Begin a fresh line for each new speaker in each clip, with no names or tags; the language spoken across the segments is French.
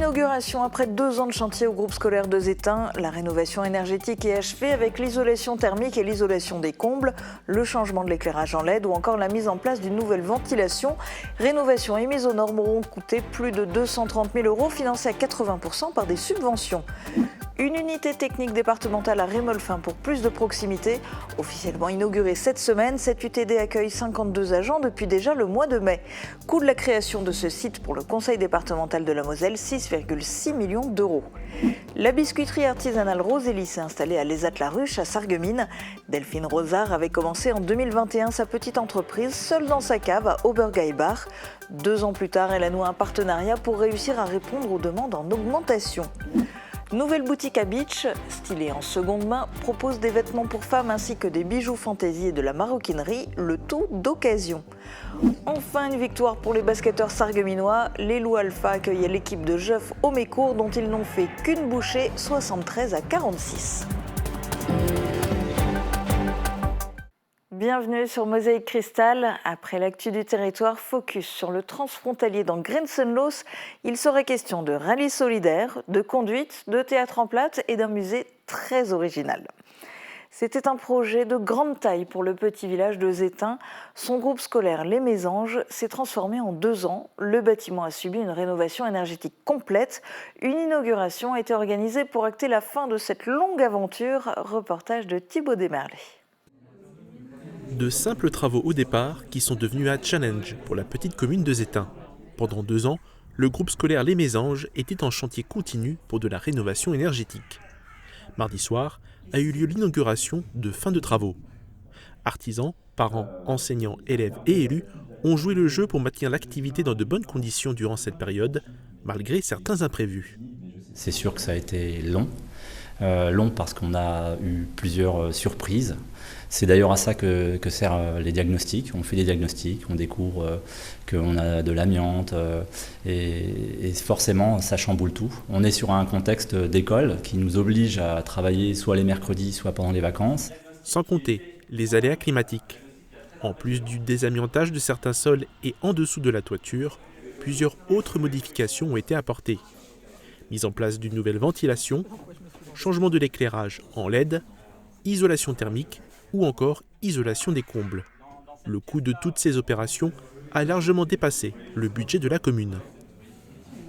Inauguration après 2 ans de chantier au groupe scolaire de Zétain. La rénovation énergétique est achevée avec l'isolation thermique et l'isolation des combles, le changement de l'éclairage en LED ou encore la mise en place d'une nouvelle ventilation. Rénovation et mise aux normes auront coûté plus de 230 000 € financés à 80% par des subventions. Une unité technique départementale à Rémolfin pour plus de proximité. Officiellement inaugurée cette semaine, cette UTD accueille 52 agents depuis déjà le mois de mai. Coût de la création de ce site pour le conseil départemental de la Moselle, 6,6 millions d'euros. La biscuiterie artisanale Rosélie s'est installée à l'Ezat-la-Ruche à Sarreguemines. Delphine Rosard avait commencé en 2021 sa petite entreprise seule dans sa cave à Obergaibach. 2 ans plus tard, elle a noué un partenariat pour réussir à répondre aux demandes en augmentation. Nouvelle boutique à Beach, stylée en seconde main, propose des vêtements pour femmes ainsi que des bijoux fantaisie et de la maroquinerie, le tout d'occasion. Enfin, une victoire pour les basketteurs sarregueminois. Les Loups Alpha accueillaient l'équipe de Jeuf au Mécourt dont ils n'ont fait qu'une bouchée, 73-46. Bienvenue sur Mosaïque Cristal. Après l'actu du territoire, focus sur le transfrontalier dans Grenzenlos. Il serait question de rallye solidaire, de conduite, de théâtre en plate et d'un musée très original. C'était un projet de grande taille pour le petit village de Zétain. Son groupe scolaire Les Mésanges s'est transformé en 2 ans. Le bâtiment a subi une rénovation énergétique complète. Une inauguration a été organisée pour acter la fin de cette longue aventure. Reportage de Thibaut Desmerlet.
De simples travaux au départ qui sont devenus un challenge pour la petite commune de Zétain. Pendant 2 ans, le groupe scolaire Les Mésanges était en chantier continu pour de la rénovation énergétique. Mardi soir a eu lieu l'inauguration de fin de travaux. Artisans, parents, enseignants, élèves et élus ont joué le jeu pour maintenir l'activité dans de bonnes conditions durant cette période, malgré certains imprévus.
C'est sûr que ça a été long. Long parce qu'on a eu plusieurs surprises. C'est d'ailleurs à ça que servent les diagnostics. On fait des diagnostics, on découvre qu'on a de l'amiante et forcément ça chamboule tout. On est sur un contexte d'école qui nous oblige à travailler soit les mercredis, soit pendant les vacances.
Sans compter les aléas climatiques. En plus du désamiantage de certains sols et en dessous de la toiture, plusieurs autres modifications ont été apportées. Mise en place d'une nouvelle ventilation, changement de l'éclairage en LED, isolation thermique ou encore isolation des combles. Le coût de toutes ces opérations a largement dépassé le budget de la commune.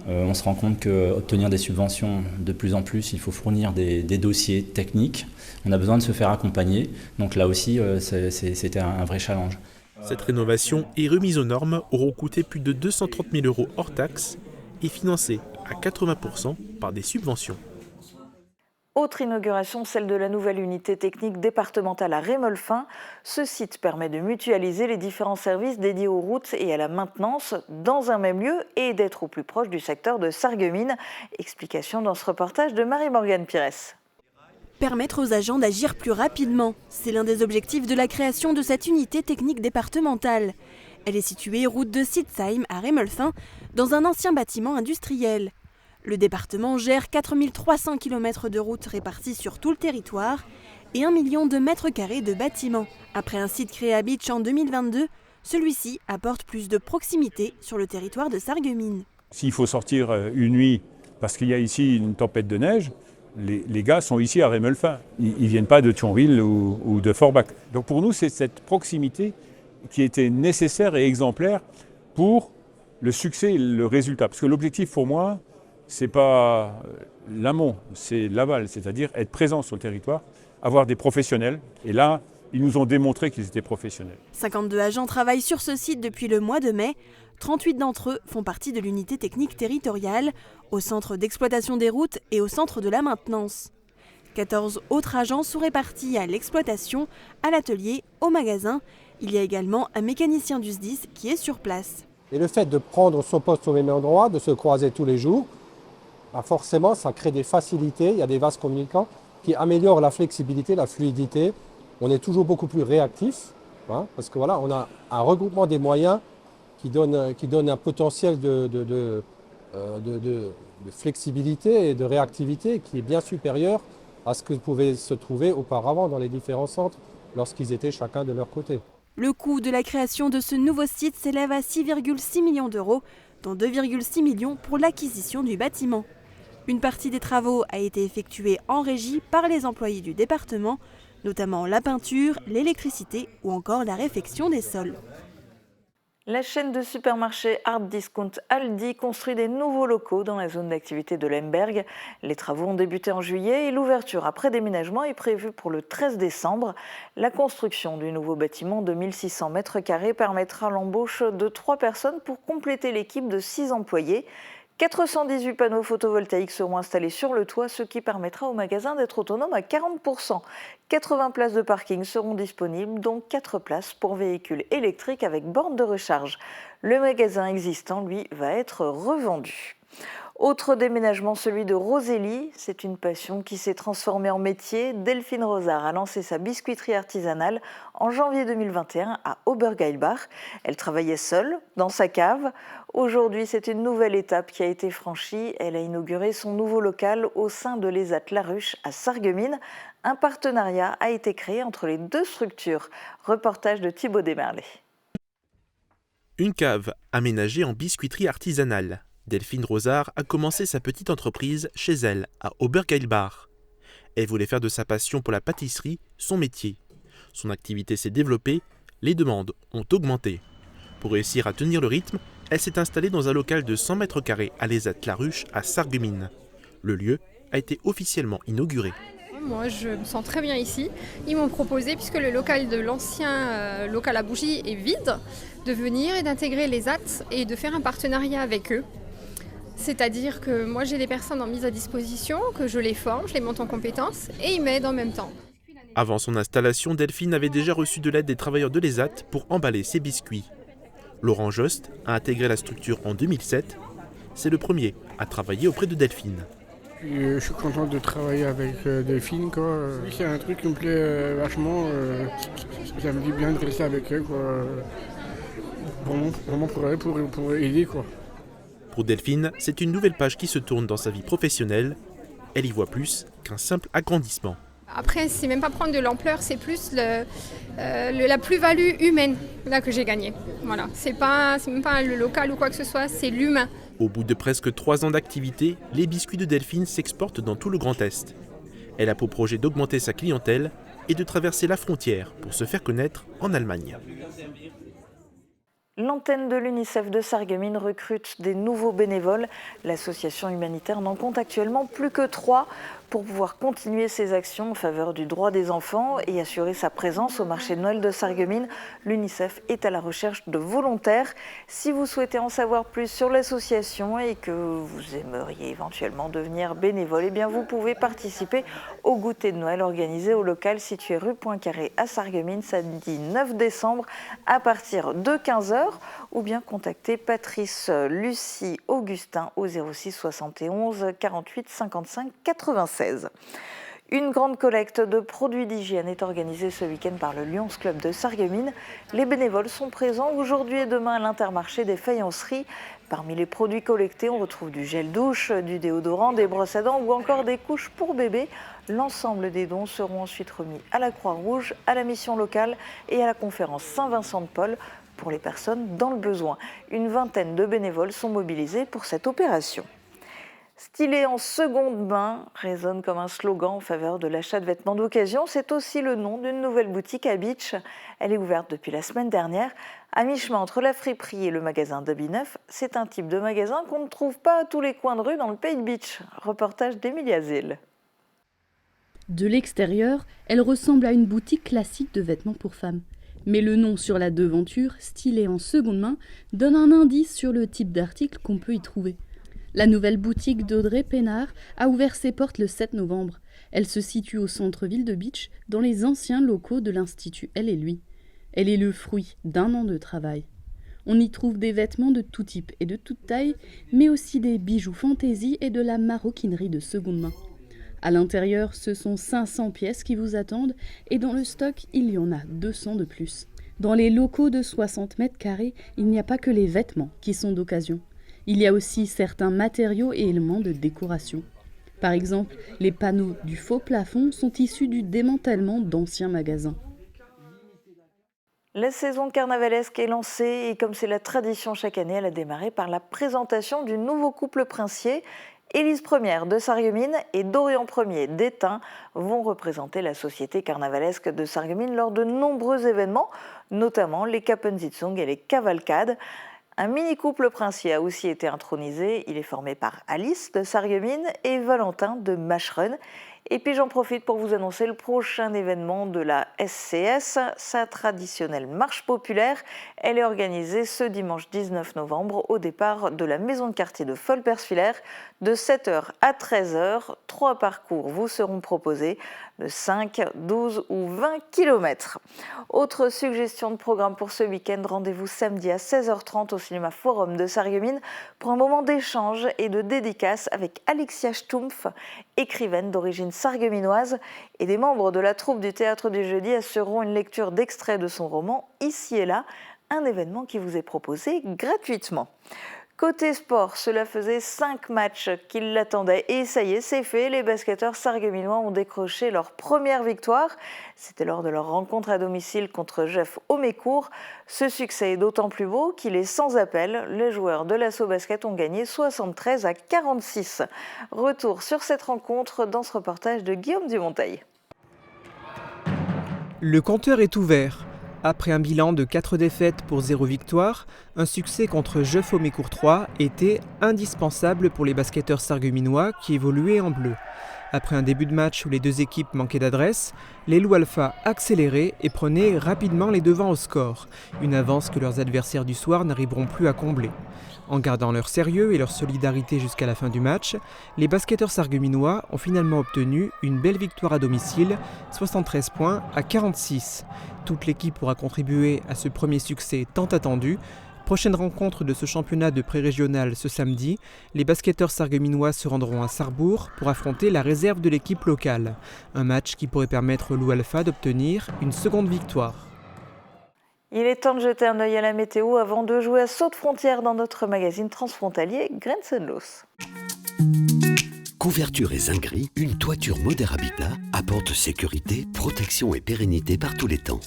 On se rend compte qu'obtenir des subventions, de plus en plus, il faut fournir des dossiers techniques. On a besoin de se faire accompagner. Donc là aussi, c'était un vrai challenge.
Cette rénovation et remise aux normes auront coûté plus de 230 000 € hors taxes et financée à 80% par des subventions.
Autre inauguration, celle de la nouvelle unité technique départementale à Rémolfin. Ce site permet de mutualiser les différents services dédiés aux routes et à la maintenance dans un même lieu et d'être au plus proche du secteur de Sarreguemines. Explication dans ce reportage de Marie-Morgane Pires.
Permettre aux agents d'agir plus rapidement, c'est l'un des objectifs de la création de cette unité technique départementale. Elle est située route de Sitzheim à Rémolfin, dans un ancien bâtiment industriel. Le département gère 4300 km de routes réparties sur tout le territoire et 1 million de mètres carrés de bâtiments. Après un site créé à Beach en 2022, celui-ci apporte plus de proximité sur le territoire de Sarreguemines.
S'il faut sortir une nuit parce qu'il y a ici une tempête de neige, les gars sont ici à Rémolfin. Ils ne viennent pas de Thionville ou de Forbach. Donc pour nous, c'est cette proximité qui était nécessaire et exemplaire pour le succès et le résultat. Parce que l'objectif pour moi, ce n'est pas l'amont, c'est l'aval, c'est-à-dire être présent sur le territoire, avoir des professionnels. Et là, ils nous ont démontré qu'ils étaient professionnels.
52 agents travaillent sur ce site depuis le mois de mai. 38 d'entre eux font partie de l'unité technique territoriale, au centre d'exploitation des routes et au centre de la maintenance. 14 autres agents sont répartis à l'exploitation, à l'atelier, au magasin. Il y a également un mécanicien du SDIS qui est sur place.
Et le fait de prendre son poste au même endroit, de se croiser tous les jours, forcément ça crée des facilités, il y a des vases communicants qui améliorent la flexibilité, la fluidité. On est toujours beaucoup plus réactif, parce que voilà, on a un regroupement des moyens qui donne un potentiel de flexibilité et de réactivité qui est bien supérieur à ce que pouvait se trouver auparavant dans les différents centres lorsqu'ils étaient chacun de leur côté.
Le coût de la création de ce nouveau site s'élève à 6,6 millions d'euros, dont 2,6 millions pour l'acquisition du bâtiment. Une partie des travaux a été effectuée en régie par les employés du département, notamment la peinture, l'électricité ou encore la réfection des sols.
La chaîne de supermarchés Hard Discount Aldi construit des nouveaux locaux dans la zone d'activité de Lemberg. Les travaux ont débuté en juillet et l'ouverture après déménagement est prévue pour le 13 décembre. La construction du nouveau bâtiment de 1600 m² permettra l'embauche de 3 personnes pour compléter l'équipe de 6 employés. 418 panneaux photovoltaïques seront installés sur le toit, ce qui permettra au magasin d'être autonome à 40%. 80 places de parking seront disponibles, dont 4 places pour véhicules électriques avec borne de recharge. Le magasin existant, lui, va être revendu. Autre déménagement, celui de Rosélie. C'est une passion qui s'est transformée en métier. Delphine Rosard a lancé sa biscuiterie artisanale en janvier 2021 à Obergeilbach. Elle travaillait seule dans sa cave. Aujourd'hui, c'est une nouvelle étape qui a été franchie. Elle a inauguré son nouveau local au sein de l'ESAT La Ruche à Sarreguemines. Un partenariat a été créé entre les deux structures. Reportage de Thibaut Desmerlet.
Une cave aménagée en biscuiterie artisanale. Delphine Rosard a commencé sa petite entreprise chez elle, à Obergeilbach. Elle voulait faire de sa passion pour la pâtisserie son métier. Son activité s'est développée, les demandes ont augmenté. Pour réussir à tenir le rythme, elle s'est installée dans un local de 100 m² à l'ESAT La Ruche à Sarreguemines. Le lieu a été officiellement inauguré.
Moi, je me sens très bien ici. Ils m'ont proposé, puisque le local de l'ancien local à bougies est vide, de venir et d'intégrer les ZAT et de faire un partenariat avec eux. C'est-à-dire que moi j'ai des personnes en mise à disposition, que je les forme, je les monte en compétences et ils m'aident en même temps.
Avant son installation, Delphine avait déjà reçu de l'aide des travailleurs de l'ESAT pour emballer ses biscuits. Laurent Jost a intégré la structure en 2007. C'est le premier à travailler auprès de Delphine.
Je suis content de travailler avec Delphine, quoi. C'est un truc qui me plaît vachement. Ça me dit bien de rester avec elle, quoi. Vraiment pour elle, pour aider, quoi.
Pour Delphine, c'est une nouvelle page qui se tourne dans sa vie professionnelle. Elle y voit plus qu'un simple agrandissement.
Après, c'est même pas prendre de l'ampleur, c'est plus la plus-value humaine là, que j'ai gagnée. Voilà. C'est même pas le local ou quoi que ce soit, c'est l'humain.
Au bout de presque 3 ans d'activité, les biscuits de Delphine s'exportent dans tout le Grand Est. Elle a pour projet d'augmenter sa clientèle et de traverser la frontière pour se faire connaître en Allemagne.
L'antenne de l'UNICEF de Sarreguemines recrute des nouveaux bénévoles. L'association humanitaire n'en compte actuellement plus que 3 pour pouvoir continuer ses actions en faveur du droit des enfants et assurer sa présence au marché de Noël de Sarreguemines. L'UNICEF est à la recherche de volontaires. Si vous souhaitez en savoir plus sur l'association et que vous aimeriez éventuellement devenir bénévole, eh bien vous pouvez participer au goûter de Noël organisé au local situé rue Poincaré à Sarreguemines samedi 9 décembre à partir de 15h ou bien contacter Patrice Lucie Augustin au 06 71 48 55 96. Une grande collecte de produits d'hygiène est organisée ce week-end par le Lions Club de Sarreguemines. Les bénévoles sont présents aujourd'hui et demain à l'Intermarché des faïenceries. Parmi les produits collectés, on retrouve du gel douche, du déodorant, des brosses à dents ou encore des couches pour bébés. L'ensemble des dons seront ensuite remis à la Croix-Rouge, à la mission locale et à la conférence Saint-Vincent de Paul pour les personnes dans le besoin. Une vingtaine de bénévoles sont mobilisés pour cette opération. Stylé en seconde main résonne comme un slogan en faveur de l'achat de vêtements d'occasion. C'est aussi le nom d'une nouvelle boutique à Bitche. Elle est ouverte depuis la semaine dernière. À mi-chemin entre la friperie et le magasin d'habits neufs, c'est un type de magasin qu'on ne trouve pas à tous les coins de rue dans le pays de Bitche. Reportage d'Emilie Azil.
De l'extérieur, elle ressemble à une boutique classique de vêtements pour femmes. Mais le nom sur la devanture, stylé en seconde main, donne un indice sur le type d'article qu'on peut y trouver. La nouvelle boutique d'Audrey Pénard a ouvert ses portes le 7 novembre. Elle se situe au centre-ville de Bitche, dans les anciens locaux de l'Institut Elle et Lui. Elle est le fruit d'1 an de travail. On y trouve des vêtements de tout type et de toute taille, mais aussi des bijoux fantaisie et de la maroquinerie de seconde main. À l'intérieur, ce sont 500 pièces qui vous attendent et dans le stock, il y en a 200 de plus. Dans les locaux de 60 m², il n'y a pas que les vêtements qui sont d'occasion. Il y a aussi certains matériaux et éléments de décoration. Par exemple, les panneaux du faux plafond sont issus du démantèlement d'anciens magasins.
La saison carnavalesque est lancée et comme c'est la tradition chaque année, elle a démarré par la présentation du nouveau couple princier. Élise Ier de Sarreguemines et Dorian Ier d'Étain vont représenter la société carnavalesque de Sarreguemines lors de nombreux événements, notamment les Kappensitzung et les cavalcades. Un mini-couple princier a aussi été intronisé. Il est formé par Alice de Sarreguemines et Valentin de Macherön. Et puis j'en profite pour vous annoncer le prochain événement de la SCS, sa traditionnelle marche populaire. Elle est organisée ce dimanche 19 novembre au départ de la maison de quartier de Folperswiller de 7h à 13h. 3 parcours vous seront proposés de 5, 12 ou 20 km. Autre suggestion de programme pour ce week-end, rendez-vous samedi à 16h30 au cinéma Forum de Sarreguemines pour un moment d'échange et de dédicace avec Alexia Stumpf, écrivaine d'origine sarregueminoise, et des membres de la troupe du Théâtre du Jeudi assureront une lecture d'extraits de son roman Ici et là, un événement qui vous est proposé gratuitement. Côté sport, cela faisait 5 matchs qui l'attendaient et ça y est, c'est fait. Les basketteurs sarregueminois ont décroché leur première victoire. C'était lors de leur rencontre à domicile contre Jeff Homécourt. Ce succès est d'autant plus beau qu'il est sans appel. Les joueurs de l'Asso Basket ont gagné 73-46. Retour sur cette rencontre dans ce reportage de Guillaume Dumonteil.
Le compteur est ouvert. Après un bilan de 4 défaites pour 0 victoire, un succès contre Jeff Homécourt 3 était indispensable pour les basketteurs sarregueminois qui évoluaient en bleu. Après un début de match où les deux équipes manquaient d'adresse, les Loups Alpha accéléraient et prenaient rapidement les devants au score, une avance que leurs adversaires du soir n'arriveront plus à combler. En gardant leur sérieux et leur solidarité jusqu'à la fin du match, les basketteurs sarregueminois ont finalement obtenu une belle victoire à domicile, 73 points à 46. Toute l'équipe pourra contribuer à ce premier succès tant attendu. Prochaine rencontre de ce championnat de pré-régional ce samedi, les basketteurs sarregueminois se rendront à Sarrebourg pour affronter la réserve de l'équipe locale. Un match qui pourrait permettre aux Loups Alpha d'obtenir une seconde victoire.
Il est temps de jeter un œil à la météo avant de jouer à saut de frontière dans notre magazine transfrontalier Grenzenlos.
Couverture et zinguerie, une toiture Moder Habitat apporte sécurité, protection et pérennité par tous les temps.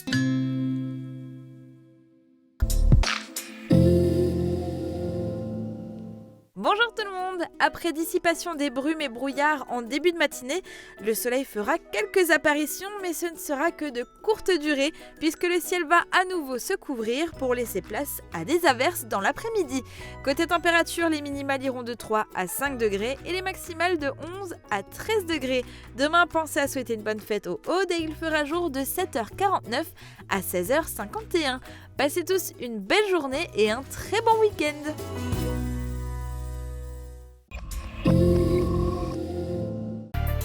Bonjour tout le monde! Après dissipation des brumes et brouillards en début de matinée, le soleil fera quelques apparitions, mais ce ne sera que de courte durée puisque le ciel va à nouveau se couvrir pour laisser place à des averses dans l'après-midi. Côté température, les minimales iront de 3 à 5 degrés et les maximales de 11 à 13 degrés. Demain, pensez à souhaiter une bonne fête aux Audes et il fera jour de 7h49 à 16h51. Passez tous une belle journée et un très bon week-end!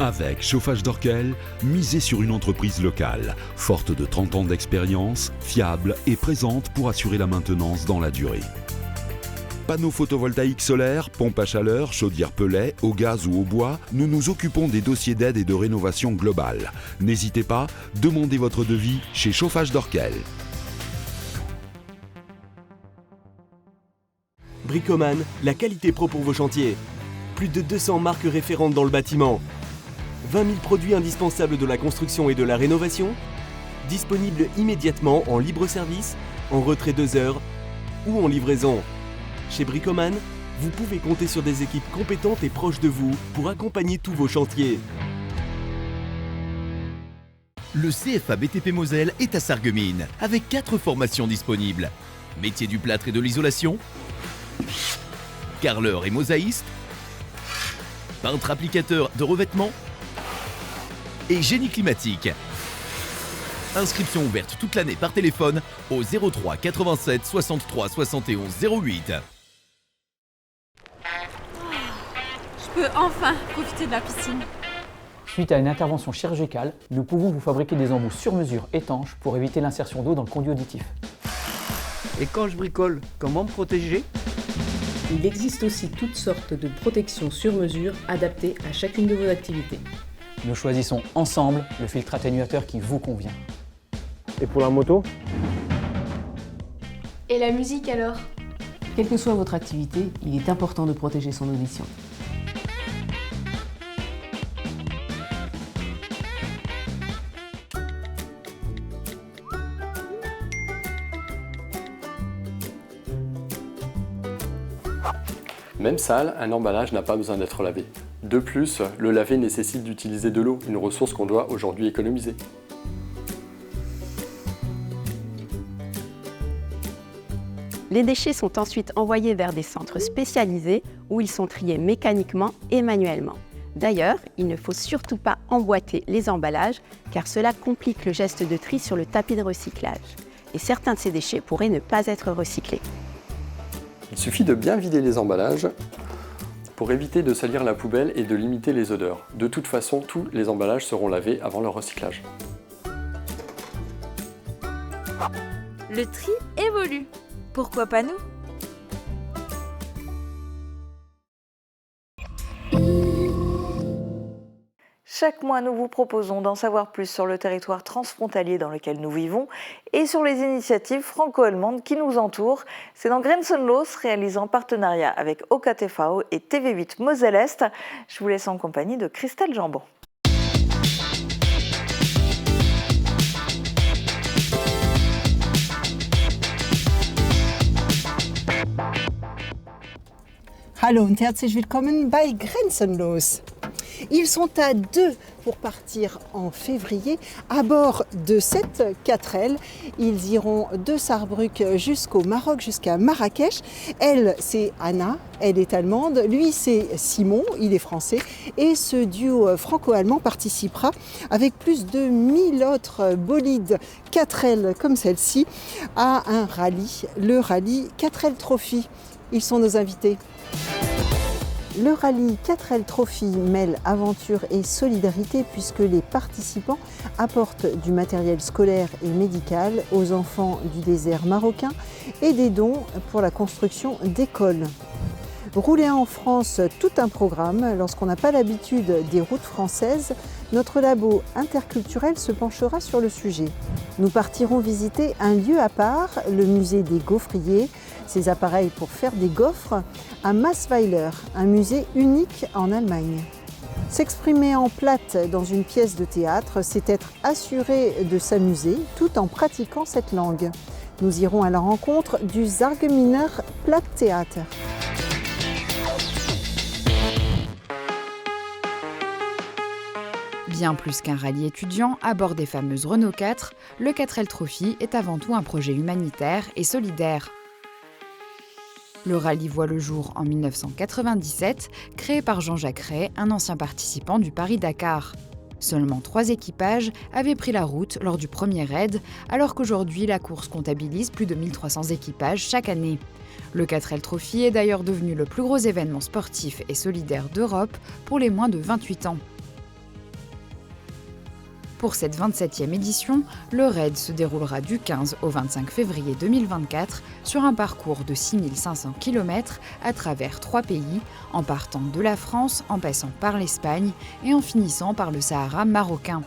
Avec Chauffage d'Orkel, misez sur une entreprise locale, forte de 30 ans d'expérience, fiable et présente pour assurer la maintenance dans la durée. Panneaux photovoltaïques solaires, pompes à chaleur, chaudières pellets, au gaz ou au bois, nous nous occupons des dossiers d'aide et de rénovation globale. N'hésitez pas, demandez votre devis chez Chauffage d'Orkel.
Bricoman, la qualité pro pour vos chantiers. Plus de 200 marques référentes dans le bâtiment. 20 000 produits indispensables de la construction et de la rénovation. Disponibles immédiatement en libre service, en retrait 2 heures ou en livraison. Chez Bricoman, vous pouvez compter sur des équipes compétentes et proches de vous pour accompagner tous vos chantiers.
Le CFA BTP Moselle est à Sarreguemines, avec 4 formations disponibles. Métier du plâtre et de l'isolation, carreleur et mosaïste, peintre applicateur de revêtement et génie climatique. Inscription ouverte toute l'année par téléphone au 03 87 63 71 08.
Je peux enfin profiter de la piscine.
Suite à une intervention chirurgicale, nous pouvons vous fabriquer des embouts sur mesure étanches pour éviter l'insertion d'eau dans le conduit auditif.
Et quand je bricole, comment me protéger ?
Il existe aussi toutes sortes de protections sur mesure adaptées à chacune de vos activités.
Nous choisissons ensemble le filtre atténuateur qui vous convient.
Et pour la moto ?
Et la musique alors ?
Quelle que soit votre activité, il est important de protéger son audition.
Même sale, un emballage n'a pas besoin d'être lavé. De plus, le laver nécessite d'utiliser de l'eau, une ressource qu'on doit aujourd'hui économiser.
Les déchets sont ensuite envoyés vers des centres spécialisés où ils sont triés mécaniquement et manuellement. D'ailleurs, il ne faut surtout pas emboîter les emballages car cela complique le geste de tri sur le tapis de recyclage. Et certains de ces déchets pourraient ne pas être recyclés.
Il suffit de bien vider les emballages pour éviter de salir la poubelle et de limiter les odeurs. De toute façon, tous les emballages seront lavés avant leur recyclage.
Le tri évolue. Pourquoi pas nous ?
Chaque mois, nous vous proposons d'en savoir plus sur le territoire transfrontalier dans lequel nous vivons et sur les initiatives franco-allemandes qui nous entourent. C'est dans Grenzenlos, réalisé en partenariat avec OKTV et TV8 Moselle-Est. Je vous laisse en compagnie de Christelle Jambon.
Hallo und herzlich willkommen bei Grenzenlos. Ils sont à 2 pour partir en février à bord de cette 4L. Ils iront de Sarrebruck jusqu'au Maroc, jusqu'à Marrakech. Elle, c'est Anna, elle est allemande. Lui, c'est Simon, il est français. Et ce duo franco-allemand participera avec plus de 1000 autres bolides 4L comme celle-ci à un rallye, le rallye 4L Trophy. Ils sont nos invités. Le rallye 4L Trophy mêle aventure et solidarité puisque les participants apportent du matériel scolaire et médical aux enfants du désert marocain et des dons pour la construction d'écoles. Rouler en France, tout un programme. Lorsqu'on n'a pas l'habitude des routes françaises, notre labo interculturel se penchera sur le sujet. Nous partirons visiter un lieu à part, le musée des gaufriers, ces appareils pour faire des gaufres, à Massweiler, un musée unique en Allemagne. S'exprimer en platte dans une pièce de théâtre, c'est être assuré de s'amuser tout en pratiquant cette langue. Nous irons à la rencontre du Sarguminer Platttheater.
Bien plus qu'un rallye étudiant à bord des fameuses Renault 4, le 4L Trophy est avant tout un projet humanitaire et solidaire. Le rallye voit le jour en 1997, créé par Jean-Jacques Ray, un ancien participant du Paris-Dakar. Seulement 3 équipages avaient pris la route lors du premier raid, alors qu'aujourd'hui la course comptabilise plus de 1300 équipages chaque année. Le 4L Trophy est d'ailleurs devenu le plus gros événement sportif et solidaire d'Europe pour les moins de 28 ans. Pour cette 27e édition, le raid se déroulera du 15 au 25 février 2024 sur un parcours de 6500 km à travers 3 pays, en partant de la France, en passant par l'Espagne et en finissant par le Sahara marocain.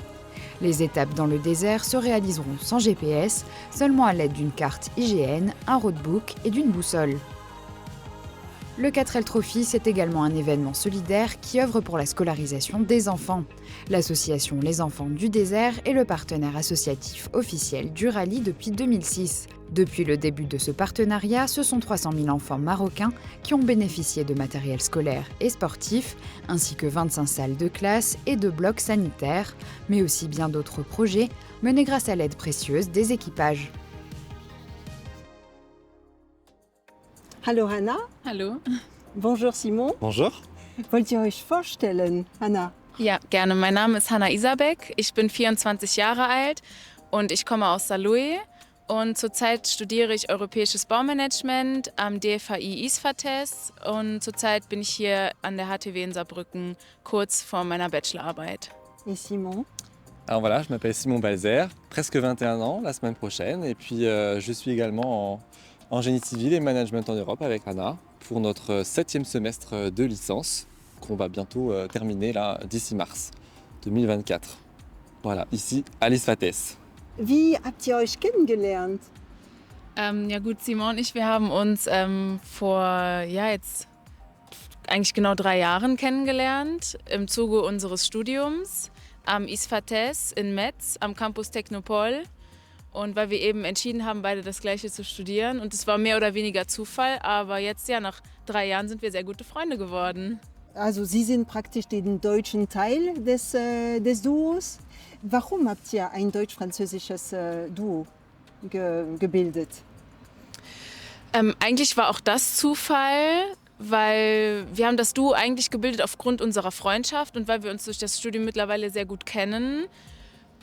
Les étapes dans le désert se réaliseront sans GPS, seulement à l'aide d'une carte IGN, un roadbook et d'une boussole. Le 4L Trophy, c'est également un événement solidaire qui œuvre pour la scolarisation des enfants. L'association Les Enfants du Désert est le partenaire associatif officiel du rallye depuis 2006. Depuis le début de ce partenariat, ce sont 300 000 enfants marocains qui ont bénéficié de matériel scolaire et sportif, ainsi que 25 salles de classe et de blocs sanitaires, mais aussi bien d'autres projets menés grâce à l'aide précieuse des équipages.
Hallo Hanna.
Hallo.
Bonjour Simon.
Bonjour.
Wollt ihr euch vorstellen, Hanna?
Ja, gerne. Mein Name ist Hanna Isabek. Ich bin 24 Jahre alt und ich komme aus Saarlouis. Und zurzeit studiere ich Europäisches Baumanagement am DFHI ISFATES. Und zurzeit bin ich hier an der HTW in Saarbrücken kurz vor meiner Bachelorarbeit.
Et Simon?
Alors voilà, je m'appelle Simon Balzer, presque 21 ans la semaine prochaine. Et puis je suis également en génie civil et management en Europe avec Anna pour notre 7e semestre de licence qu'on va bientôt terminer là d'ici mars 2024. Voilà, ici à l'ISFATES.
Wie habt ihr euch kennengelernt?
Ja gut, Simon und ich, wir haben uns vor jetzt eigentlich genau 3 Jahren kennengelernt im Zuge unseres Studiums am ISFATES in Metz am Campus Technopol. Und weil wir eben entschieden haben, beide das Gleiche zu studieren. Und es war mehr oder weniger Zufall, aber jetzt, ja, nach 3 Jahren sind wir sehr gute Freunde geworden.
Also Sie sind praktisch den deutschen Teil des Duos. Warum habt ihr ein deutsch-französisches Duo gebildet?
Eigentlich war auch das Zufall, weil wir haben das Duo eigentlich gebildet aufgrund unserer Freundschaft und weil wir uns durch das Studium mittlerweile sehr gut kennen.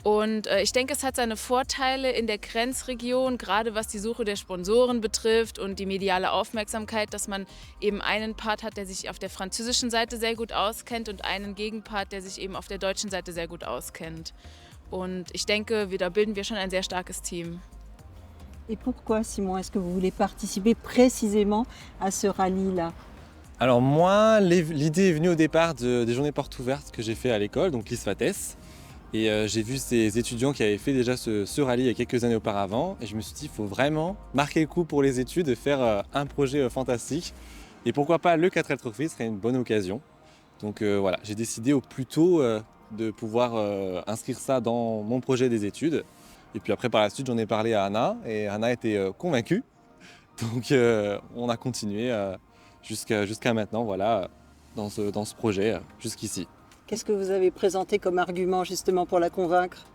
Und ich denke, es hat seine Vorteile in der Grenzregion, gerade was die Suche der Sponsoren betrifft und die mediale Aufmerksamkeit, dass man eben einen Part hat, der sich auf der französischen Seite sehr gut auskennt und einen Gegenpart, der sich eben auf der deutschen Seite sehr gut auskennt. Und ich denke, da bilden wir schon ein sehr starkes Team.
Et pourquoi, Simon, est-ce que vous voulez participer précisément à ce rallye-là?
Alors moi, l'idée est venue au départ des journées portes ouvertes que j'ai fait à l'école, donc l'ISFATES. Et j'ai vu ces étudiants qui avaient fait déjà ce rallye il y a quelques années auparavant. Et je me suis dit, il faut vraiment marquer le coup pour les études et faire un projet fantastique. Et pourquoi pas le 4L Trophy serait une bonne occasion. Donc voilà, j'ai décidé au plus tôt de pouvoir inscrire ça dans mon projet des études. Et puis après, par la suite, j'en ai parlé à Anna. Et Anna était convaincue. Donc on a continué jusqu'à maintenant, voilà, dans ce projet, jusqu'ici.
Qu'est-ce que vous avez présenté comme argument justement pour la convaincre?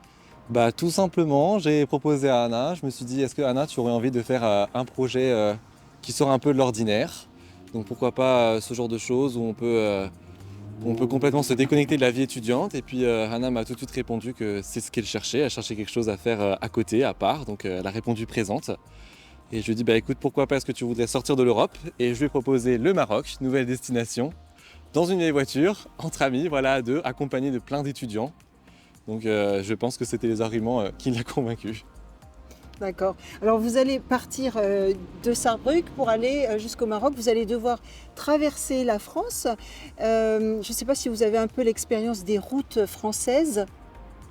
Tout simplement, j'ai proposé à Anna, je me suis dit, est-ce que Anna, tu aurais envie de faire un projet qui sort un peu de l'ordinaire? Donc pourquoi pas ce genre de choses où on peut complètement se déconnecter de la vie étudiante. Et puis Anna m'a tout de suite répondu que c'est ce qu'elle cherchait. Elle cherchait quelque chose à faire à côté, à part. Donc elle a répondu présente. Et je lui ai dit, écoute, pourquoi pas est-ce que tu voudrais sortir de l'Europe? Et je lui ai proposé le Maroc, nouvelle destination. Dans une vieille voiture, entre amis, voilà, à deux, accompagnés de plein d'étudiants. Donc je pense que c'était les arguments qui l'ont convaincu.
D'accord. Alors vous allez partir de Sarrebruck pour aller jusqu'au Maroc. Vous allez devoir traverser la France. Je ne sais pas si vous avez un peu l'expérience des routes françaises.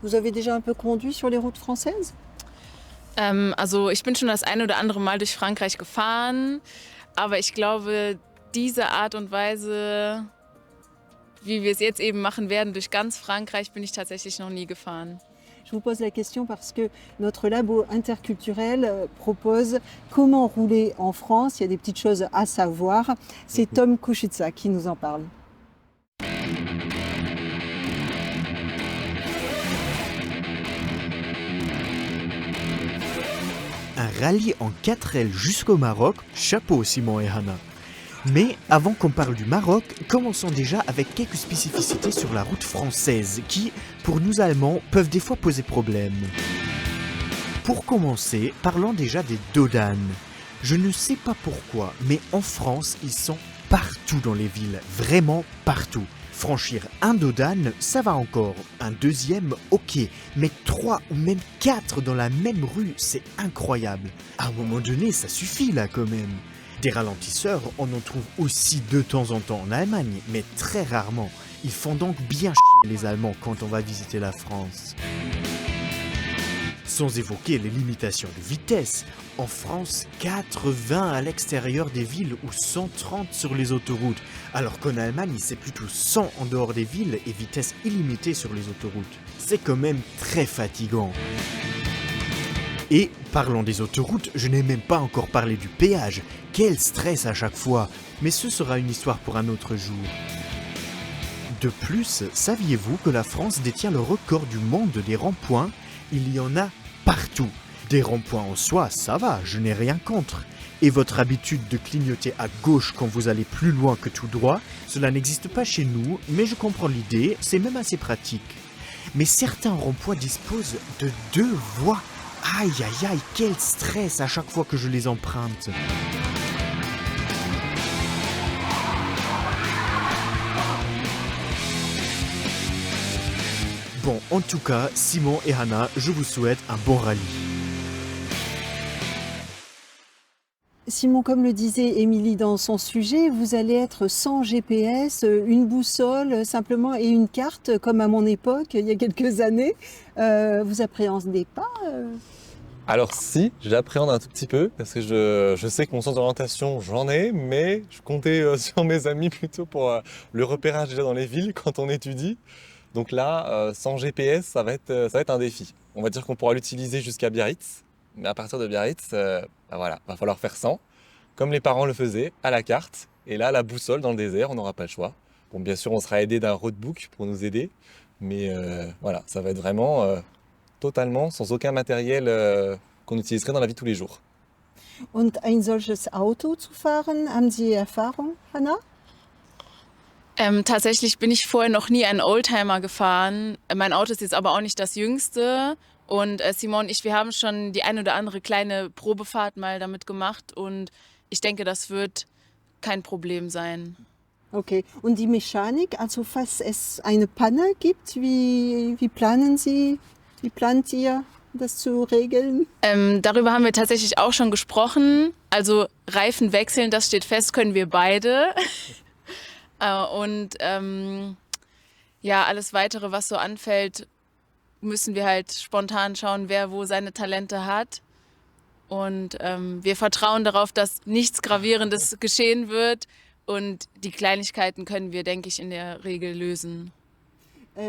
Vous avez déjà un peu conduit sur les routes françaises?
Also ich bin schon das ein oder andere Mal durch Frankreich gefahren, aber ich glaube, diese Art und Weise, wie wir es jetzt eben machen werden, durch ganz Frankreich, bin ich tatsächlich noch nie gefahren.
Je vous pose la question parce que notre labo interculturel propose comment rouler en France. Il y a des petites choses à savoir. C'est Tom Kuchitsa qui nous en parle.
Un rallye en 4L jusqu'au Maroc, chapeau Simon et Hannah. Mais avant qu'on parle du Maroc, commençons déjà avec quelques spécificités sur la route française qui, pour nous Allemands, peuvent des fois poser problème. Pour commencer, parlons déjà des dodanes. Je ne sais pas pourquoi, mais en France, ils sont partout dans les villes, vraiment partout. Franchir un dodane, ça va encore. Un deuxième, ok. Mais 3 ou même 4 dans la même rue, c'est incroyable. À un moment donné, ça suffit là quand même. Des ralentisseurs, on en trouve aussi de temps en temps en Allemagne, mais très rarement. Ils font donc bien chier les Allemands quand on va visiter la France. Sans évoquer les limitations de vitesse. En France, 80 à l'extérieur des villes ou 130 sur les autoroutes, alors qu'en Allemagne, c'est plutôt 100 en dehors des villes et vitesse illimitée sur les autoroutes. C'est quand même très fatigant. Et parlons des autoroutes, je n'ai même pas encore parlé du péage. Quel stress à chaque fois, mais ce sera une histoire pour un autre jour. De plus, saviez-vous que la France détient le record du monde des ronds-points? Il y en a partout. Des ronds-points en soi, ça va, je n'ai rien contre. Et votre habitude de clignoter à gauche quand vous allez plus loin que tout droit, cela n'existe pas chez nous, mais je comprends l'idée, c'est même assez pratique. Mais certains ronds-points disposent de 2 voies. Aïe aïe aïe, quel stress à chaque fois que je les emprunte. Bon, en tout cas, Simon et Hannah, je vous souhaite un bon rallye.
Simon, comme le disait Émilie dans son sujet, vous allez être sans GPS, une boussole simplement et une carte, comme à mon époque, il y a quelques années. Vous appréhendez pas
Alors si, j'appréhende un tout petit peu, parce que je sais que mon sens d'orientation, j'en ai, mais je comptais sur mes amis plutôt pour le repérage déjà dans les villes quand on étudie. Donc là, sans GPS, ça va être un défi. On va dire qu'on pourra l'utiliser jusqu'à Biarritz, Mais à partir de Biarritz, voilà, va falloir faire 100, comme les parents le faisaient, à la carte. Et là, la boussole dans le désert, on n'aura pas le choix. Bon, bien sûr, on sera aidé d'un roadbook pour nous aider. Mais voilà, ça va être vraiment totalement sans aucun matériel qu'on utiliserait dans la vie de tous les jours.
Und ein solches Auto zu fahren, haben Sie Erfahrung, Hanna?
Tatsächlich bin ich vorher noch nie einen Oldtimer gefahren. Mein Auto ist jetzt aber auch nicht das jüngste. Und Simon und ich, wir haben schon die ein oder andere kleine Probefahrt mal damit gemacht. Und ich denke, das wird kein Problem sein.
Okay, und die Mechanik, also falls es eine Panne gibt, wie plant ihr das zu regeln?
Darüber haben wir tatsächlich auch schon gesprochen. Also Reifen wechseln, das steht fest, können wir beide. Und ja, alles Weitere, was so anfällt, müssen wir halt spontan schauen, wer wo seine Talente hat. Und wir vertrauen darauf, dass nichts Gravierendes geschehen wird. Und die Kleinigkeiten können wir, denke ich, in der Regel lösen.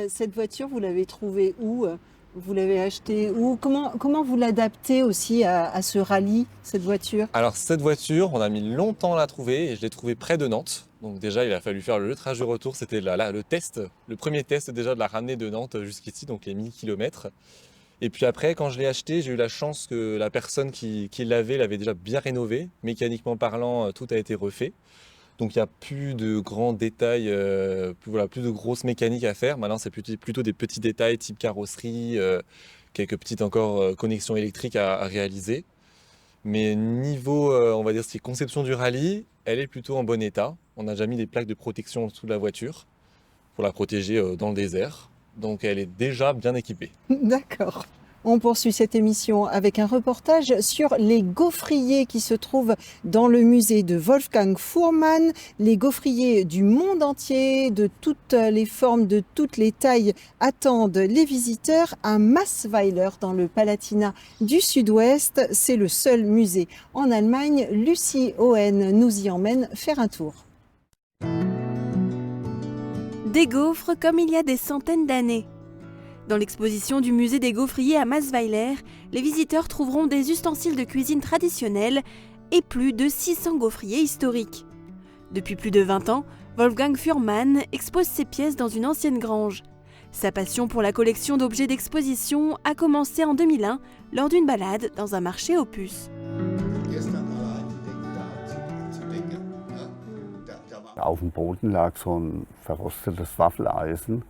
Cette voiture, vous l'avez trouvée où? Vous l'avez achetée où? Comment vous l'adaptez aussi à ce rallye, cette voiture?
Alors cette voiture, on a mis longtemps à la trouver et je l'ai trouvée près de Nantes. Donc déjà, il a fallu faire le trajet retour. C'était le test, le premier test déjà de la ramener de Nantes jusqu'ici, donc les 1000 km. Et puis après, quand je l'ai acheté, j'ai eu la chance que la personne qui l'avait déjà bien rénové. Mécaniquement parlant, tout a été refait. Donc il n'y a plus de grands détails, plus de grosses mécaniques à faire. Maintenant, c'est plutôt des petits détails type carrosserie, quelques petites encore connexions électriques à réaliser. Mais niveau, on va dire, conception du rallye, elle est plutôt en bon état. On a déjà mis des plaques de protection sous la voiture pour la protéger dans le désert. Donc elle est déjà bien équipée.
D'accord. On poursuit cette émission avec un reportage sur les gaufriers qui se trouvent dans le musée de Wolfgang Fuhrmann. Les gaufriers du monde entier, de toutes les formes, de toutes les tailles, attendent les visiteurs à Massweiler dans le Palatinat du Sud-Ouest. C'est le seul musée en Allemagne. Lucie Owen nous y emmène faire un tour.
Des gaufres comme il y a des centaines d'années. Dans l'exposition du musée des gaufriers à Massweiler, les visiteurs trouveront des ustensiles de cuisine traditionnels et plus de 600 gaufriers historiques. Depuis plus de 20 ans, Wolfgang Fuhrmann expose ses pièces dans une ancienne grange. Sa passion pour la collection d'objets d'exposition a commencé en 2001 lors d'une balade dans un marché aux puces.
Auf dem Boden lag so ein verrostetes Waffeleisen.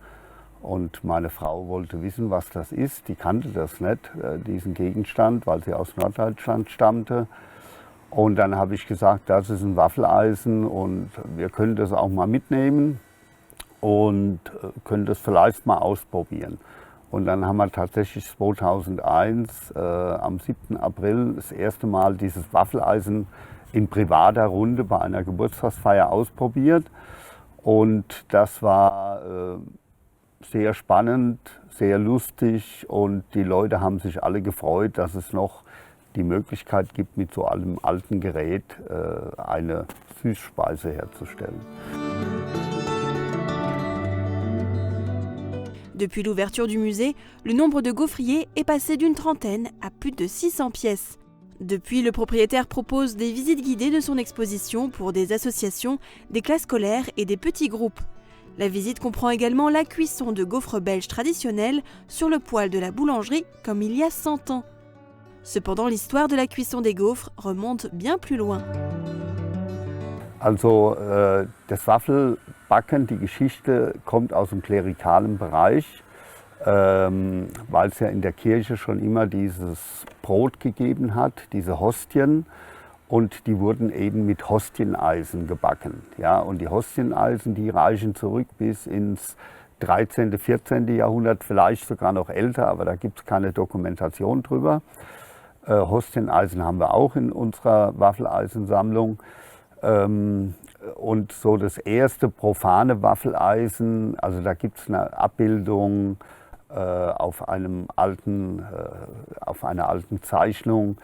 Und meine Frau wollte wissen, was das ist. Die kannte das nicht, diesen Gegenstand, weil sie aus Norddeutschland stammte. Und dann habe ich gesagt, das ist ein Waffeleisen und wir können das auch mal mitnehmen und können das vielleicht mal ausprobieren. Und dann haben wir tatsächlich 2001 am 7. April das erste Mal dieses Waffeleisen in privater Runde bei einer Geburtstagsfeier ausprobiert. Und das war sehr spannend, sehr lustig und die Leute haben sich alle gefreut, dass es noch die Möglichkeit gibt, mit so einem alten Gerät eine Süßspeise herzustellen.
Depuis l'ouverture du musée, le nombre de gaufriers est passé d'une trentaine à plus de 600 pièces. Depuis, le propriétaire propose des visites guidées de son exposition pour des associations, des classes scolaires et des petits groupes. La visite comprend également la cuisson de gaufres belges traditionnels sur le poêle de la boulangerie comme il y a 100 ans. Cependant, l'histoire de la cuisson des gaufres remonte bien plus loin.
Also das Waffelbacken, die Geschichte kommt aus dem klerikalen Bereich, weil es ja in der Kirche schon immer dieses Brot gegeben hat, diese Hostien. Und die wurden eben mit Hostieneisen gebacken. Ja, und die Hostieneisen, die reichen zurück bis ins 13., 14. Jahrhundert, vielleicht sogar noch älter, aber da gibt es keine Dokumentation drüber. Hostieneisen haben wir auch in unserer Waffeleisensammlung. Und so das erste profane Waffeleisen, also da gibt es eine Abbildung auf einer alten Zeichnung.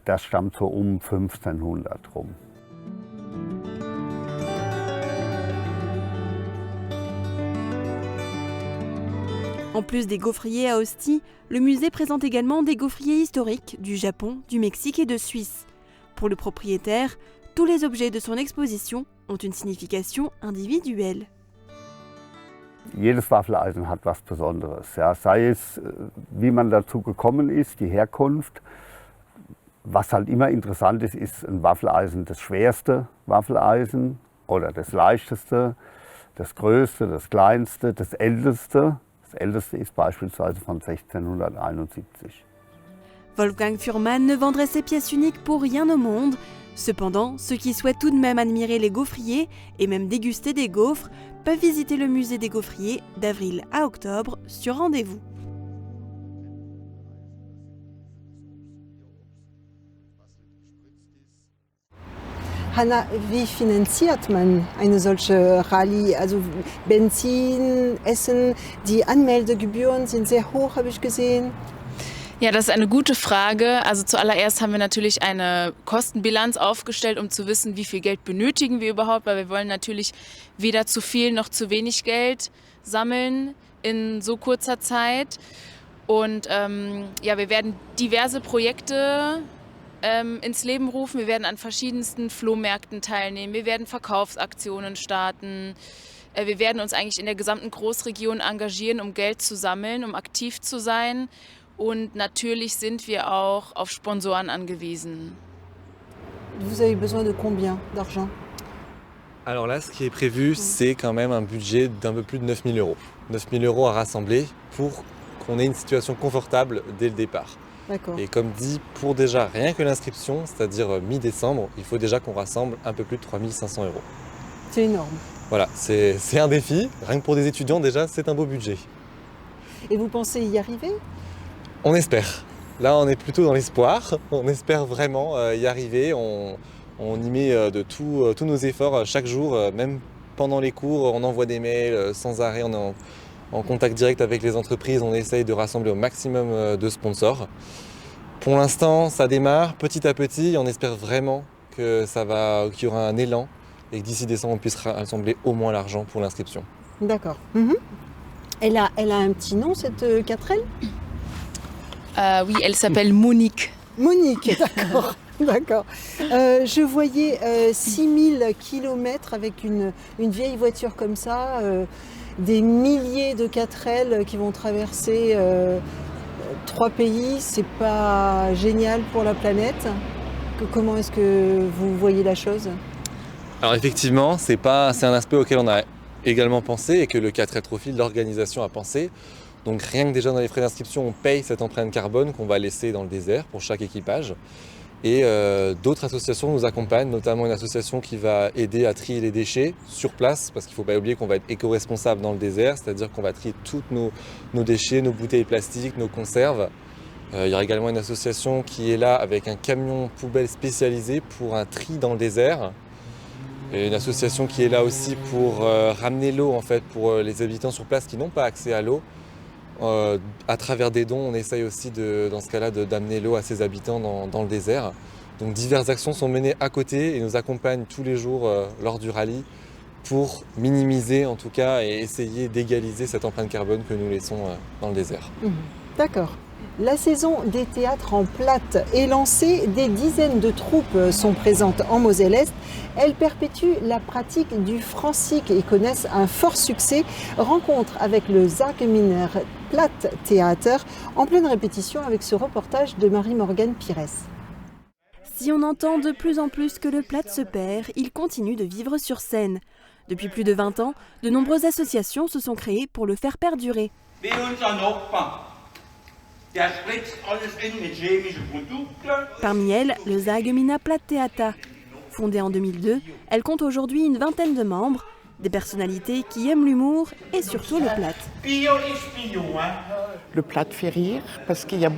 Das stammt so um 1500 rum.
En plus des gaufriers à hostie, le musée présente également des gaufriers historiques du Japon, du Mexique et de Suisse. Pour le propriétaire, tous les objets de son exposition ont une signification individuelle.
Jedes Waffeleisen hat was Besonderes, ja, sei es, wie man dazu gekommen ist, die Herkunft. Was halt immer interessant ist, ist ein Waffeleisen das schwerste Waffeleisen oder das leichteste, das größte, das kleinste, das älteste. Das älteste ist beispielsweise von 1671.
Wolfgang Fuhrmann ne vendrait ses pièces uniques pour rien au monde. Cependant, ceux qui souhaitent tout de même admirer les gaufriers et même déguster des gaufres peuvent visiter le musée des gaufriers d'avril à octobre sur rendez-vous.
Hanna, wie finanziert man eine solche Rallye? Also Benzin, Essen, die Anmeldegebühren sind sehr hoch, habe ich gesehen.
Ja, das ist eine gute Frage. Also zuallererst haben wir natürlich eine Kostenbilanz aufgestellt, um zu wissen, wie viel Geld benötigen wir überhaupt, weil wir wollen natürlich weder zu viel noch zu wenig Geld sammeln in so kurzer Zeit. Und ja, wir werden diverse Projekte ins Leben rufen. Wir werden an verschiedensten Flohmärkten teilnehmen. Wir werden Verkaufsaktionen starten. Wir werden uns eigentlich in der gesamten Großregion engagieren, um Geld zu sammeln, um aktiv zu sein. Und natürlich sind wir auch auf Sponsoren angewiesen.
Vous avez besoin de combien d'argent?
Alors là, ce qui est prévu, c'est quand même un budget d'un peu plus de 9 000 €. 9 000 € à rassembler pour qu'on ait une situation confortable dès le départ. Et comme dit, pour déjà rien que l'inscription, c'est-à-dire mi-décembre, il faut déjà qu'on rassemble un peu plus de 3 500 €.
C'est énorme.
Voilà, c'est un défi. Rien que pour des étudiants, déjà, c'est un beau budget.
Et vous pensez y arriver?
On espère. Là, on est plutôt dans l'espoir. On espère vraiment y arriver. On y met de tous nos efforts chaque jour, même pendant les cours. On envoie des mails sans arrêt. On est en contact direct avec les entreprises. On essaye de rassembler au maximum de sponsors. Pour l'instant, ça démarre petit à petit. On espère vraiment qu'il y aura un élan et que d'ici décembre, on puisse rassembler au moins l'argent pour l'inscription.
D'accord. Elle a un petit nom, cette 4L?
Oui, elle s'appelle Monique.
Monique, d'accord. D'accord. Je voyais 6000 kilomètres avec une vieille voiture comme ça, des milliers de 4L qui vont traverser 3 pays. C'est pas génial pour la planète? Comment est-ce que vous voyez la chose?
Alors effectivement, c'est un aspect auquel on a également pensé et que le 4L Trophy, l'organisation, a pensé. Donc rien que déjà dans les frais d'inscription, on paye cette empreinte carbone qu'on va laisser dans le désert pour chaque équipage. Et d'autres associations nous accompagnent, notamment une association qui va aider à trier les déchets sur place, parce qu'il ne faut pas oublier qu'on va être éco-responsable dans le désert, c'est-à-dire qu'on va trier tous nos déchets, nos bouteilles plastiques, nos conserves. Il y aura également une association qui est là avec un camion poubelle spécialisé pour un tri dans le désert. Et une association qui est là aussi pour ramener l'eau en fait, pour les habitants sur place qui n'ont pas accès à l'eau. À travers des dons, on essaye aussi dans ce cas-là d'amener l'eau à ses habitants dans le désert. Donc diverses actions sont menées à côté et nous accompagnent tous les jours lors du rallye pour minimiser en tout cas et essayer d'égaliser cette empreinte carbone que nous laissons dans le désert.
D'accord. La saison des théâtres en plate est lancée, des dizaines de troupes sont présentes en Moselle-Est. Elles perpétuent la pratique du Francique et connaissent un fort succès. Rencontre avec le Zageminer Platt Theater en pleine répétition avec ce reportage de Marie-Morgane Pires.
Si on entend de plus en plus que le Platt se perd, il continue de vivre sur scène. Depuis plus de 20 ans, de nombreuses associations se sont créées pour le faire perdurer. Parmi elles, le Zageminer Platt Theater. Fondée en 2002, elle compte aujourd'hui une vingtaine de membres, des personnalités qui aiment l'humour et surtout le Platt.
Le Platt fait rire parce qu'il y a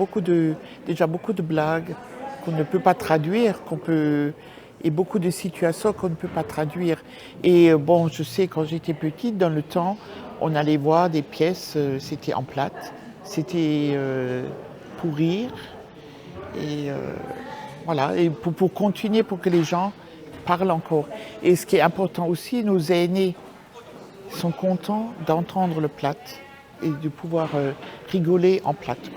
déjà beaucoup de blagues qu'on ne peut pas traduire, et beaucoup de situations qu'on ne peut pas traduire. Et bon, je sais, quand j'étais petite, dans le temps, on allait voir des pièces, c'était en Platt. C'était pour rire et voilà, et pour continuer, pour que les gens parlent encore. Et ce qui est important aussi, nos aînés sont contents d'entendre le Platt et de pouvoir rigoler en plate.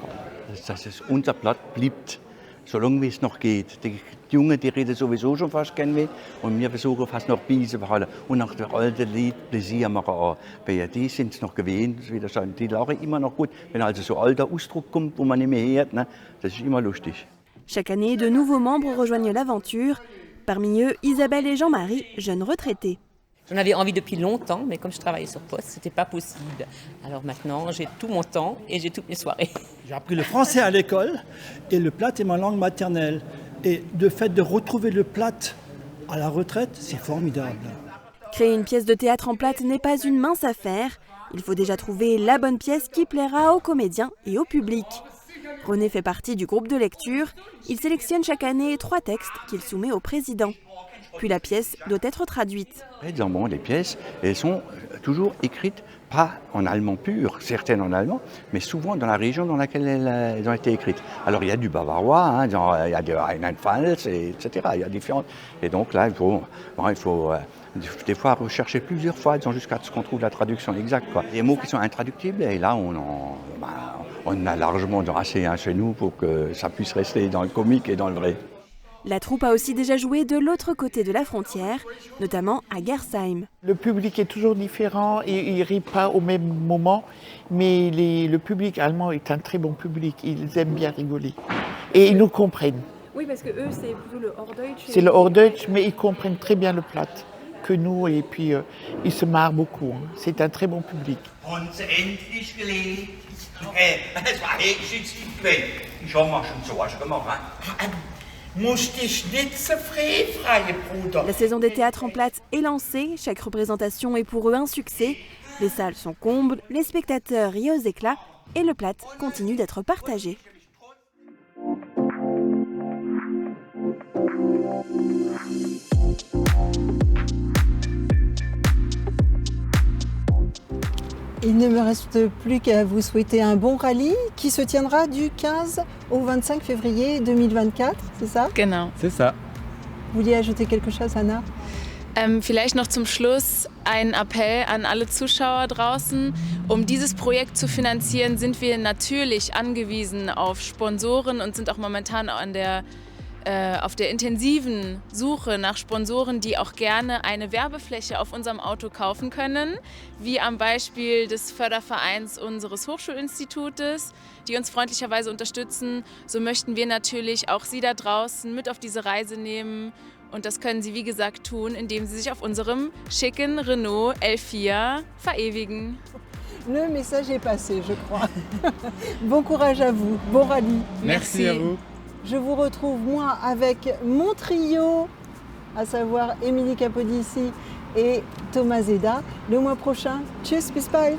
Dass es unser Blatt bleibt, solange es noch geht. Die Jungen, die reden sowieso schon fast gerne mehr und wir versuchen fast noch beizubehalten und nach der alten Lied Pläsier machen auch. Bei die sind es noch gewöhnt, wie das sagen. Die lachen immer noch gut. Wenn also so ein alter Ausdruck kommt, wo man nicht mehr hört, ne, das ist immer lustig.
Chaque année, de nouveaux membres rejoignent l'aventure. Parmi eux, Isabelle et Jean-Marie, jeunes retraités.
J'en avais envie depuis longtemps, mais comme je travaillais sur poste, ce n'était pas possible. Alors maintenant, j'ai tout mon temps et j'ai toutes mes soirées.
J'ai appris le français à l'école et le platt est ma langue maternelle. Et le fait de retrouver le platt à la retraite, c'est formidable.
Créer une pièce de théâtre en platte n'est pas une mince affaire. Il faut déjà trouver la bonne pièce qui plaira aux comédiens et au public. René fait partie du groupe de lecture. Il sélectionne chaque année 3 textes qu'il soumet au président. Puis la pièce doit être traduite.
Bon, les pièces, elles sont toujours écrites, pas en allemand pur, certaines en allemand, mais souvent dans la région dans laquelle elles ont été écrites. Alors il y a du bavarois, hein, il y a du Rheinland-Pfalz, etc. Il y a différentes. Et donc là, il faut des fois rechercher plusieurs fois, jusqu'à ce qu'on trouve la traduction exacte, quoi. Des mots qui sont intraductibles, et là on a largement assez chez nous pour que ça puisse rester dans le comique et dans le vrai.
La troupe a aussi déjà joué de l'autre côté de la frontière, notamment à Gersheim.
Le public est toujours différent et il ne rit pas au même moment, mais le public allemand est un très bon public, ils aiment bien rigoler et ils nous comprennent.
Oui, parce que eux, c'est plutôt le Hochdeutsch.
C'est le Hochdeutsch, mais ils comprennent très bien le platt que nous et puis ils se marrent beaucoup. Hein. C'est un très bon public.
La saison des théâtres en platte est lancée, chaque représentation est pour eux un succès. Les salles sont combles, les spectateurs rient aux éclats et le platt continue d'être partagé.
Il ne me reste plus qu'à vous souhaiter un bon rallye qui se tiendra du 15 au 25 février 2024, c'est ça?
Genau.
C'est ça.
Vous vouliez ajouter quelque chose, Anna?
Vielleicht noch zum Schluss ein Appell an alle Zuschauer draußen. Um dieses Projekt zu finanzieren, sind wir natürlich angewiesen auf Sponsoren und sind auch momentan auf der intensiven Suche nach Sponsoren, die auch gerne eine Werbefläche auf unserem Auto kaufen können, wie am Beispiel des Fördervereins unseres Hochschulinstitutes, die uns freundlicherweise unterstützen. So möchten wir natürlich auch Sie da draußen mit auf diese Reise nehmen. Und das können Sie, wie gesagt, tun, indem Sie sich auf unserem schicken Renault L4 verewigen.
Le message est passé, je crois. Bon courage à vous, bon rallye.
Merci à vous.
Je vous retrouve, moi, avec mon trio, à savoir Émilie Capodici et Thomas Zeda, le mois prochain. Tschüss, bis bald.